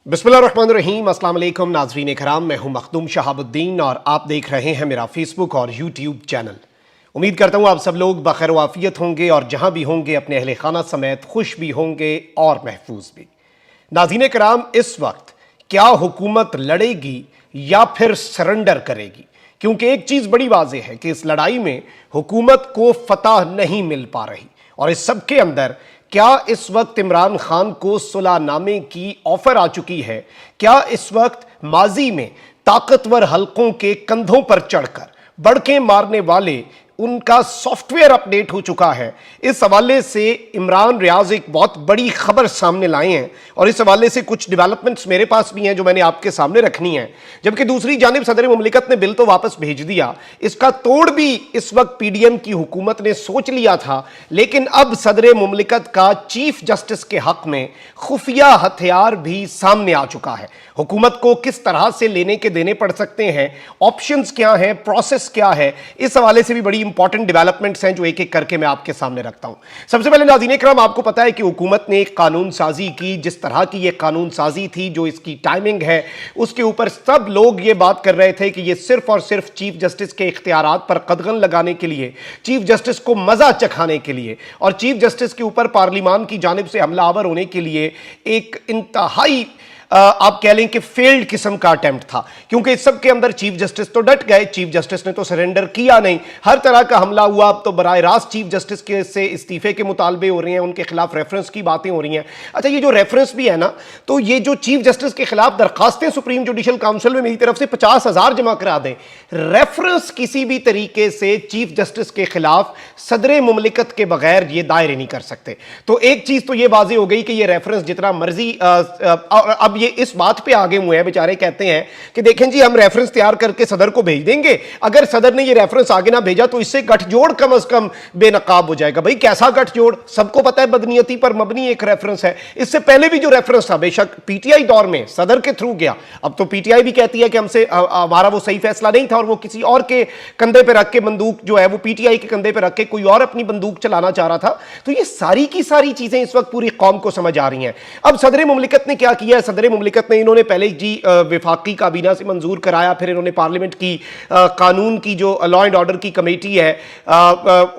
बिस्मिल्लाहिर्रहमानिर्रहीम, अस्सलाम वालेकुम नाज़रीन कराम। मैं हूं मखदूम शहाबुद्दीन और आप देख रहे हैं मेरा फेसबुक और यूट्यूब चैनल। उम्मीद करता हूं आप सब लोग बखैर वाफियत होंगे और जहां भी होंगे अपने अहले खाना समेत खुश भी होंगे और महफूज भी। नाज़रीन कराम, इस वक्त क्या हुकूमत लड़ेगी या फिर सरेंडर करेगी? क्योंकि एक चीज बड़ी वाज़ेह है कि इस लड़ाई में हुकूमत को फतह नहीं मिल पा रही और इस सब के अंदर क्या इस वक्त इमरान खान को सुलहनामे की ऑफर आ चुकी है? क्या इस वक्त माजी में ताकतवर हलकों के कंधों पर चढ़कर बड़के मारने वाले उनका सॉफ्टवेयर अपडेट हो चुका है? इस हवाले से इमरान रियाज एक बहुत बड़ी खबर सामने लाए हैं और इस हवाले से कुछ डेवलपमेंट्स मेरे पास भी हैं जो मैंने आपके सामने रखनी है। जबकि दूसरी जानिब सदर मुमलिकत ने बिल तो वापस भेज दिया, इसका तोड़ भी इस वक्त पीडीएम की हुकूमत ने सोच लिया था, लेकिन अब सदर मुमलिकत का चीफ जस्टिस के हक में खुफिया हथियार भी सामने आ चुका है। हुकूमत को किस तरह से लेने के देने पड़ सकते हैं, ऑप्शंस क्या हैं, प्रोसेस क्या है, इस हवाले से भी बड़ी इंपॉर्टेंट डेवलपमेंट्स हैं जो एक एक करके मैं आपके सामने रखता हूं। सबसे पहले नाज़रीन इकराम, आपको पता है कि हुकूमत ने एक कानून साजी की, जिस तरह की यह कानून साजी थी, जो इसकी टाइमिंग है, उसके ऊपर सब लोग ये बात कर रहे थे कि यह सिर्फ और सिर्फ चीफ जस्टिस के इख्तियारात पर कदगन लगाने के लिए, चीफ जस्टिस को मजा चखाने के लिए और चीफ जस्टिस के ऊपर पार्लिमान की जानिब से हमलावर होने के लिए एक इंतहाई आप कह लें कि फेल्ड किस्म का अटेम्प्ट था। क्योंकि इस सब के अंदर चीफ जस्टिस तो डट गए, चीफ जस्टिस ने तो सरेंडर किया नहीं, हर तरह का हमला हुआ। अब तो बराह रास्त चीफ जस्टिस के से इस्तीफे के मुतालबे हो रहे हैं, उनके खिलाफ रेफरेंस की बातें हो रही हैं। अच्छा, ये जो रेफरेंस भी है ना, तो ये जो चीफ जस्टिस के खिलाफ दरखास्तें सुप्रीम जुडिशल काउंसिल में मेरी तरफ से 50,000 जमा करा दें, रेफरेंस किसी भी तरीके से चीफ जस्टिस के खिलाफ सदर मुमलिकत के बगैर ये दायरे नहीं कर सकते। तो एक चीज तो ये वाज़ेह हो गई कि ये रेफरेंस जितना मर्जी अब ये इस बात पे आगे हुए हैं, बेचारे कहते हैं कि देखें जी, हम रेफरेंस तैयार करके सदर को भेज देंगे, अगर सदर ने ये रेफरेंस आगे ना भेजा तो इससे गठजोड़ कम से कम बेनकाब हो जाएगा। भाई कैसा गठजोड़? सबको पता है बदनीयती पर मबनी एक रेफरेंस है। इससे पहले भी जो रेफरेंस था, बेशक पीटीआई दौर में सदर के थ्रू गया, अब तो पीटीआई भी कहती है कि हमसे हमारा वो सही फैसला नहीं था और वो किसी और के कंधे पर रख के बंदूक जो है वो पीटीआई के कंधे पर रख के कोई और अपनी बंदूक चलाना चाह रहा था। तो ये सारी की सारी चीजें इस वक्त पूरी कौम को समझ आ रही हैं। अब सदर मुमलिकत ने क्या किया है? सदर मुमलिकत ने इन्होंने पहले जी विफाकी काबीना से मंजूर कराया, फिर इन्होंने पार्लियामेंट की कानून की जो लॉ एंड ऑर्डर की कमेटी है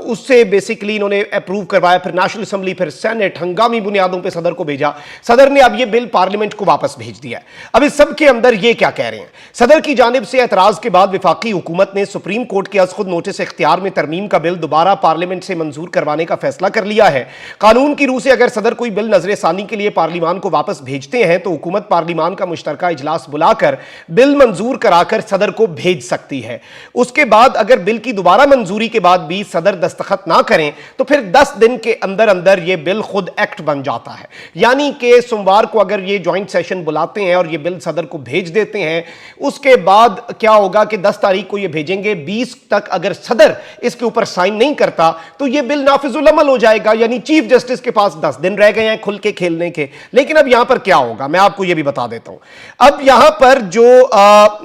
उससे बेसिकली इन्होंने अप्रूव करवाया, फिर नेशनल असेंबली, फिर सेनेट, हंगामी बुनियादों पे सदर को भेजा। सदर ने अब ये बिल पार्लियामेंट को वापस भेज दिया है। अब इस सब के अंदर ये क्या कह रहे हैं? सदर की जानिब से एतराज के बाद विफाकी हुकूमत ने सुप्रीम कोर्ट के खुद नोटिस इख्तियार में तरमीम का बिल दोबारा पार्लियामेंट से मंजूर करवाने का फैसला कर लिया है। कानून की रूह से अगर सदर कोई बिल नजर सानी के लिए पार्लिमान को वापस भेजते हैं तो हुकूमत पार्लिमान का मुश्तरका इजलास बुलाकर बिल मंजूर कराकर सदर को भेज सकती है। उसके बाद अगर बिल की दोबारा मंजूरी के बाद भी सदर दस्तखत ना करें तो फिर 10 दिन के अंदर अंदर यह बिल खुद एक्ट बन जाता है। यानी कि सोमवार को अगर ये ज्वाइंट सेशन बुलाते हैं और यह बिल सदर को भेज देते हैं, उसके बाद क्या होगा कि 10 तारीख को यह भेजेंगे, 20 तक अगर सदर इसके ऊपर साइन नहीं करता तो यह बिल नाफिजुल अमल हो जाएगा। यानी चीफ जस्टिस के पास 10 दिन रह गए हैं खुल के खेलने के। लेकिन अब यहां पर क्या होगा, मैं आपको यह भी बता देता हूं। अब यहां पर जो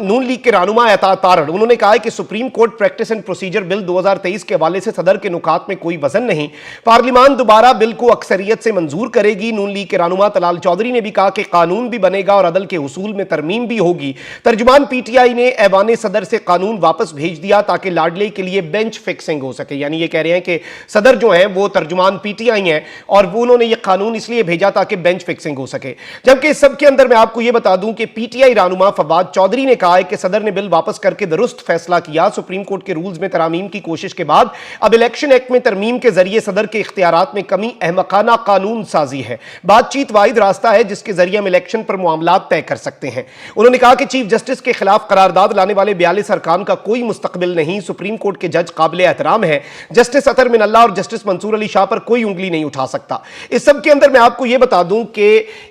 नून लीग के रहनुमा तारड़, उन्होंने कहा है कि supreme court practice and procedure bill 2023 के हवाले से सदर के नुकात में कोई वजन नहीं, पार्लिमान दोबारा बिल को अक्सरियत से मंजूर करेगी। नून लीग के रहनुमा तलाल चौधरी ने भी कहा कि कानून भी बनेगा और अदल के उसूल में तरमीम भी होगी। तर्जुमान पीटीआई ने ऐवान सदर से कानून वापस भेज दिया ताकि लाडले के लिए बेंच फिक्सिंग हो सके। यानी ये कह रहे हैं कि सदर जो है वो तर्जुमान पीटीआई हैं और वो उन्होंने ये कानून इसलिए भेजा ताकि बेंच फिक्सिंग हो सके। जबकि इस सब के अंदर मैं आपको यह बता दूं कि पीटीआई रहनुमा फवाद चौधरी ने कहा है कि सदर ने बिल वापस करके दुरुस्त फैसला किया। सुप्रीम कोर्ट के रूल्स में तरामीम की कोशिश के बाद अब इलेक्शन एक्ट में तरमीम के जरिए सदर के इख्तियारात में कमी अहमकाना कानून साजी है। बातचीत वाहिद रास्ता है जिसके जरिए हम इलेक्शन पर मामलात तय कर सकते हैं। उन्होंने कहा कि चीफ जस्टिस के खिलाफ करारदाद लाने वाले 42 अरकान का कोई मुस्तकबिल नहीं। सुप्रीम कोर्ट के जज काबिल एहतराम है। जस्टिस अतर मिनल्ला और जस्टिस मंसूर अली शाह पर कोई उंगली नहीं उठा सकता। इस सब के अंदर मैं आपको यह बता दूं कि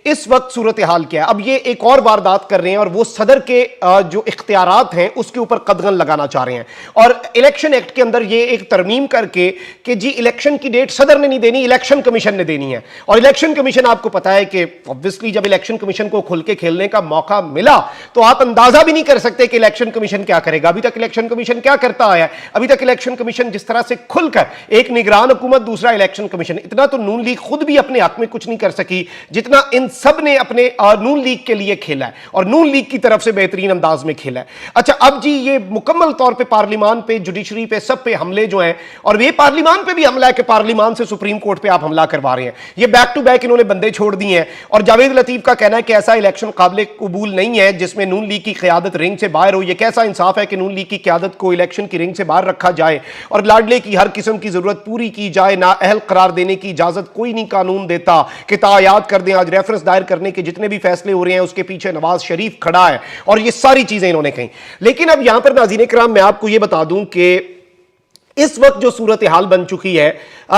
इस वक्त सूरत हाल क्या है। अब ये एक और वारदात कर रहे हैं और वो सदर के जो इख्तियारात हैं उसके ऊपर कदगन लगाना चाह रहे हैं और इलेक्शन एक्ट के अंदर ये एक तरमीम करके कि जी इलेक्शन की डेट सदर ने नहीं देनी, इलेक्शन कमीशन ने देनी है। और इलेक्शन कमीशन आपको पता है कि ऑब्वियसली जब इलेक्शन कमीशन को खुल के खेलने का मौका मिला तो आप अंदाजा भी नहीं कर सकते कि इलेक्शन कमीशन क्या करेगा। अभी तक इलेक्शन कमीशन क्या करता आया है? अभी तक इलेक्शन कमीशन जिस तरह से खुलकर, एक निगरान हुकूमत, दूसरा इलेक्शन कमीशन, इतना तो नून लीग खुद भी अपने हक में कुछ नहीं कर सकी जितना इन सब ने अपने नून लीग के लिए खेला है और नून लीग की तरफ से बेहतरीन अंदाज में खेला है। अच्छा, अब जी ये मुकम्मल तौर पे पार्लिमान पे, जुडिशरी पे, सब पे हमले जो हैं, और ये पार्लिमान पे भी हमला है कि पार्लिमान से सुप्रीम कोर्ट पे आप हमला करवा रहे हैं। ये बैक टू बैक इन्होंने बंदे छोड़ दिए हैं। और जावेद लतीफ का कहना है कि ऐसा इलेक्शन काबिल कबूल नहीं है जिसमें नून लीग की क़यादत रिंग से बाहर हो। यह कैसा इंसाफ है कि नून लीग की क़यादत को इलेक्शन की रिंग से बाहर रखा जाए और लाडले की हर किस्म की जरूरत पूरी की जाए, ना अहल करार देने की इजाजत कोई नहीं कानून देता। कि याद कर दें, आज रेफरेंस दायर करने के जितने भी फैसले हो रहे हैं उसके पीछे नवाज शरीफ खड़ा है, और ये सारी चीजें इन्होंने कही। लेकिन अब यहां पर नाज़रीन किराम मैं आपको यह बता दूं कि इस वक्त जो सूरत हाल बन चुकी है,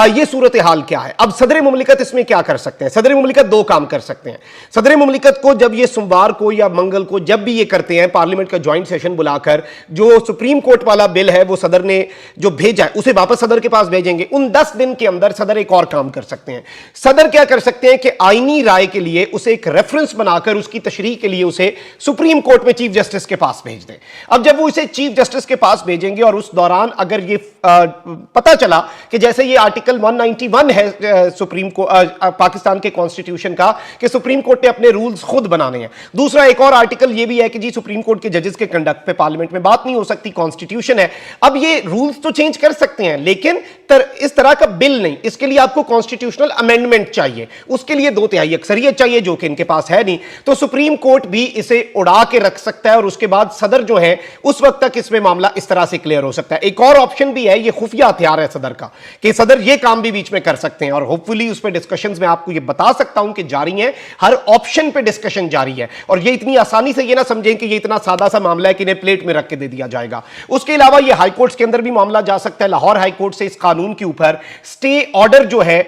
ये सूरत हाल क्या है। अब सदर मुमलिकत इसमें क्या कर सकते हैं? सदर मुमलिकत दो काम कर सकते हैं। सदर मुमलिकत को जब ये सोमवार को या मंगल को जब भी ये करते हैं पार्लियामेंट का ज्वाइंट सेशन बुलाकर, जो सुप्रीम कोर्ट वाला बिल है वो सदर ने जो भेजा है उसे वापस सदर के पास भेजेंगे। उन 10 दिन के अंदर सदर एक और काम कर सकते हैं। सदर क्या कर सकते हैं कि आईनी राय के लिए उसे एक रेफरेंस बनाकर उसकी तशरीह के लिए उसे सुप्रीम कोर्ट में चीफ जस्टिस के पास भेज दें। अब जब वो इसे चीफ जस्टिस के पास भेजेंगे और उस दौरान अगर ये पता चला कि जैसे ये आर्टिकल 191 है सुप्रीम को पाकिस्तान के कॉन्स्टिट्यूशन का कि सुप्रीम कोर्ट ने अपने रूल्स खुद बनाने हैं। दूसरा एक और आर्टिकल ये भी है कि जी सुप्रीम कोर्ट के जजेस के कंडक्ट पे पार्लियामेंट में बात नहीं हो सकती, कॉन्स्टिट्यूशन है। अब ये रूल्स तो चेंज कर सकते हैं लेकिन इस तरह का बिल नहीं। इसके लिए आपको कॉन्स्टिट्यूशनल अमेंडमेंट चाहिए, उसके लिए 2/3 अक्सरियत चाहिए जो कि इनके पास है नहीं। तो सुप्रीम कोर्ट भी इसे उड़ा के रख सकता है और उसके बाद सदर जो है उस वक्त तक इसमें मामला इस तरह से क्लियर हो सकता है। एक और ऑप्शन भी है, ये खुफिया हथियार है सदर का, कि सदर ये काम भी बीच में कर सकते हैं और होपफुली उस पर डिस्कशंस में आपको ये बता सकता हूं कि जारी है, हर ऑप्शन पे डिस्कशन जारी है। और ये इतनी आसानी से ये ना समझें कि ये इतना सादा सा मामला है कि इन्हें प्लेट में रख के दे दिया जाएगा। उसके अलावा ये हाईकोर्ट के अंदर भी मामला जा सकता है। लाहौर हाईकोर्ट से इस कानून के ऊपर स्टे ऑर्डर जो है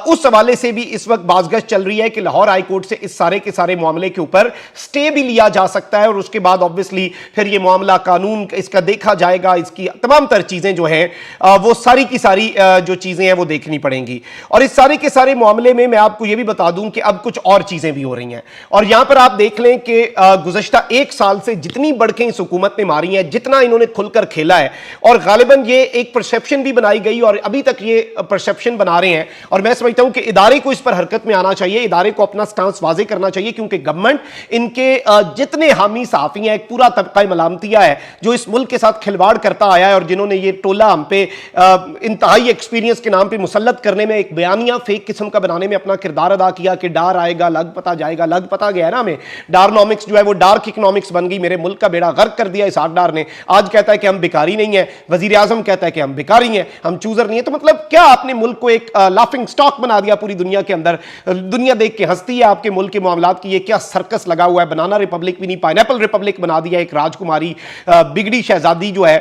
उस हवाले से भी इस वक्त बाज़गश्त चल रही है कि लाहौर हाईकोर्ट से इस सारे के सारे मामले के ऊपर स्टे भी लिया जा सकता है और उसके बाद ऑब्वियसली फिर ये मामला कानून इसका देखा जाएगा, इसकी तमाम तर चीजें जो हैं वो सारी की सारी जो चीजें हैं वो देखनी पड़ेंगी। और इस सारे के सारे मामले में मैं आपको ये भी बता दूं कि अब कुछ और चीजें भी हो रही हैं। और यहां पर आप देख लें कि गुज़श्ता 1 साल से जितनी बड़कें इस हुकूमत ने मारी हैं, जितना इन्होंने खुलकर खेला है, और गालिबन ये एक परसेप्शन भी बनाई गई और अभी तक ये परसेप्शन बना रहे हैं। और मैं समझता हूं कि इदारे को इस पर हरकत में आना चाहिए, इदारे को अपना स्टांस वाजे करना चाहिए, क्योंकि गवर्नमेंट इनके जितने हामी सहाफी हैं, एक पूरा तबका मलामतिया है जो इस मुल्क के साथ खिलवाड़ करता आया है और जिन्होंने ये टोला हम पे इंतहाई एक्सपीरियंस के नाम पे मुसल्लत करने में, एक बयानिया फेक किस्म का बनाने में अपना किरदार अदा किया कि डार आएगा लग पता जाएगा। लग पता गया है ना हमें, डारनॉमिक्स जो है वो डार्क इकोनॉमिक्स बन गई, मेरे मुल्क का बेड़ा गर्क कर दिया इसाक डार ने। आज कहता है कि हम भिखारी नहीं है, वजीर आजम कहता है कि हम भिखारी हैं, हम चूजर नहीं है। तो मतलब क्या आपने मुल्क को एक लाफिंग स्टॉक बना दिया पूरी दुनिया के अंदर। दुनिया देख के हंसती है आपके मुल्क के मामलात की, ये क्या सर्कस लगा हुआ है। बनाना रिपब्लिक भी नहीं, पाइनएप्पल रिपब्लिक बना दिया एक राजकुमारी बिगड़ी शहजादी जो है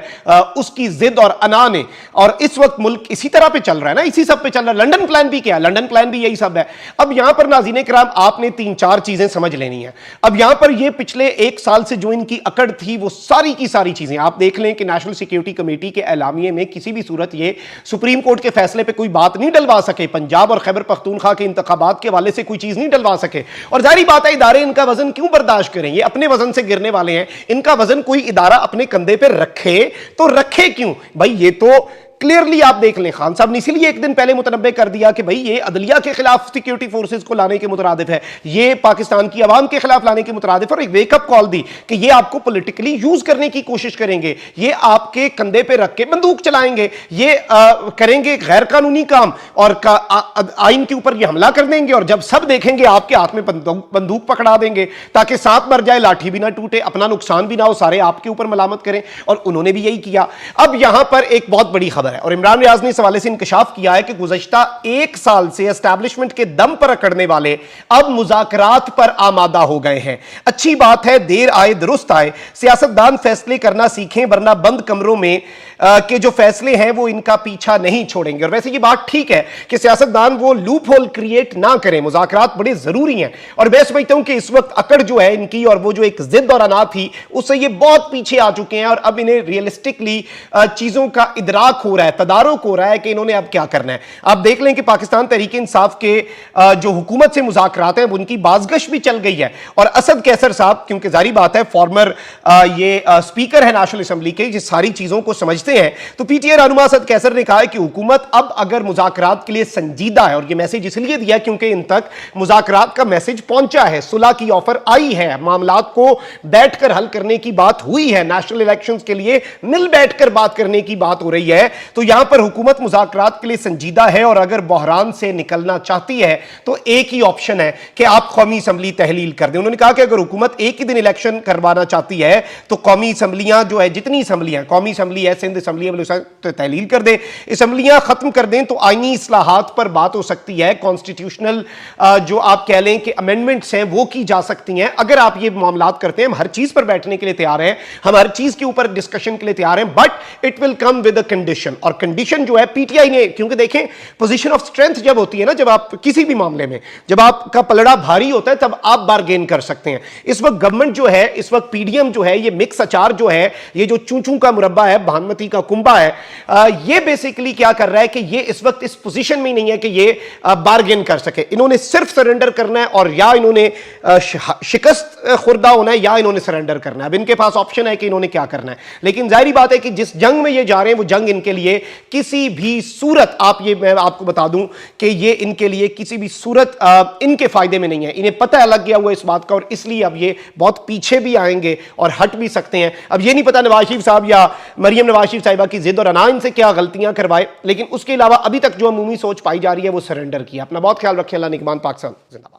उसकी जिद और अना ने। और इस वक्त मुल्क इसी तरह पे चल रहा है ना, इसी सब पे चल रहा है। लंदन प्लान भी क्या है? लंदन प्लान भी यही सब है। अब यहां पर नाज़रीन किराम आपने 3-4 चीजें समझ लेनी है। अब यहां पर ये पिछले 1 साल से जो इनकी अकड़ थी वो सारी की सारी चीजें आप देख लें कि नेशनल सिक्योरिटी कमेटी के एलामिये में किसी भी सूरत ये सुप्रीम कोर्ट के फैसले पे कोई बात नहीं डलवा सके, पंजाब और खैबर पख्तूनख्वा के इंतखाबात के हवाले से कोई चीज नहीं डलवा सके। और जाहिर बात है इदारे इनका वजन क्यों बर्दाश्त करें, ये अपने वजन से गिरने वाले हैं। इनका वजन कोई इदारा अपने कंधे पे रखे तो रखे क्यों भाई? ये तो क्लियरली आप देख लें, खान साहब ने इसीलिए एक दिन पहले मुतनब्बे कर दिया कि भाई ये अदलिया के खिलाफ सिक्योरिटी फोर्सेस को लाने के मुतरादिफ है, ये पाकिस्तान की आवाम के खिलाफ लाने के मुतरादिफ, और एक वेकअप कॉल दी कि ये आपको पॉलिटिकली यूज करने की कोशिश करेंगे, ये आपके कंधे पे रख के बंदूक चलाएंगे, ये करेंगे गैर कानूनी काम और आइन के ऊपर ये हमला कर देंगे और जब सब देखेंगे आपके हाथ में बंदूक पकड़ा देंगे ताकि साथ मर जाए लाठी भी ना टूटे, अपना नुकसान भी ना हो, सारे आपके ऊपर मलामत करें। और उन्होंने भी यही किया। अब यहां पर एक बहुत बड़ी खबर है और इमरान रियाज ने इस हवाले से इंकशाफ किया है कि गुज़श्ता 1 साल से एस्टैब्लिशमेंट के दम पर अकड़ने वाले अब मुज़ाकरात पर आमादा हो गए हैं। अच्छी बात है, देर आए दुरुस्त आए। सियासतदान फैसले करना सीखें वरना बंद कमरों में के जो फैसले हैं वो इनका पीछा नहीं छोड़ेंगे। और वैसे ये बात ठीक है कि सियासतदान वो लूप होल क्रिएट ना करें, मुज़ाकरात बड़े जरूरी हैं। और मैं समझता हूं कि इस वक्त अकड़ जो है इनकी और वो जो एक जिद और अना थी उससे ये बहुत पीछे आ चुके हैं और अब इन्हें रियलिस्टिकली चीजों का इदराक हो रहा है, तदारुक हो रहा है कि इन्होंने अब क्या करना है। आप देख लें कि पाकिस्तान तहरीक इंसाफ के जो हुकूमत से मुज़ाकरात हैं उनकी बाज़गश भी चल गई है और असद कैसर साहब, क्योंकि जारी बात है फॉर्मर ये स्पीकर है नेशनल असेंबली के, ये सारी चीजों को समझते समझते हैं। तो पीटीआई रहनुमा असद कैसर ने कहा है कि हुकूमत अब अगर मुज़ाकरात के लिए संजीदा है, और यह मैसेज इसलिए दिया क्योंकि इन तक मुज़ाकरात का मैसेज पहुंचा है, सुलह की ऑफर आई है, मामलात को बैठकर हल करने की बात हुई है, नेशनल इलेक्शंस के लिए मिल बैठकर बात करने की बात हो रही है, तो यहां पर हुकूमत मुज़ाकरात के लिए संजीदा है। और अगर बहरान से निकलना चाहती है तो एक ही ऑप्शन है कि आप कौमी असम्बली तहलील कर दें। उन्होंने कहा कि अगर हुकूमत एक ही दिन इलेक्शन करवाना चाहती है तो कौमी असम्बलियां जो है, जितनी असम्बलियां, कौमी असम्बली है, सिंध असम्बली है, तो तहलील कर दें, असम्बलियां खत्म कर दें, तो आईनी इस्लाहात पर बात हो सकती है, कॉन्स्टिट्यूशनल जो आप कह लें कि अमेंडमेंट्स हैं वो की जा सकती हैं। अगर आप ये मामलात करते हैं, हम हर चीज पर बैठने के लिए तैयार हैं, हम हर चीज के ऊपर डिस्कशन के लिए तैयार हैं, but it will come with a condition. और कंडीशन जो है पीटीआई ने, क्योंकि देखें पोजीशन ऑफ स्ट्रेंथ जब होती है ना, जब आप किसी भी मामले में, जब आपका पलड़ा भारी होता है तब आप बार्गेन कर सकते हैं। इस वक्त गवर्नमेंट जो है, इस वक्त पीडीएम जो है, ये मिक्स अचार जो है, ये जो चूचू का मुरब्बा है, भानुमती का कुंबा है, ये बेसिकली क्या कर रहा है कि ये इस वक्त इस पोजीशन में नहीं है कि ये बार्गेन कर सके। इन्होंने सिर्फ सरेंडर करना है, और या इन्होंने शिकस्त खुर्दा होना है, या इन्होंने सरेंडर करना है। अब इनके पास ऑप्शन है कि इन्होंने क्या करना है। लेकिन जाहिर बात है कि जिस जंग में ये जा रहे हैं वो जंग इनके लिए किसी भी सूरत, मैं आपको बता दूं कि ये इनके लिए किसी भी सूरत इनके फायदे में नहीं है। इन्हें पता है, लग गया हुआ इस बात का, और इसलिए अब ये बहुत पीछे भी आएंगे और हट भी सकते हैं। अब ये नहीं पता नवाज शरीफ साहब या मरियम नवाज शरीफ साहिबा की जिद और अना इनसे क्या गलतियां करवाए, लेकिन उसके अलावा अभी तक जो अमूमी सोच पाई जा रही है वो सरेंडर की। अपना बहुत ख्याल रखें। अल्लाह निगहबान। पाकिस्तान जिंदाबाद।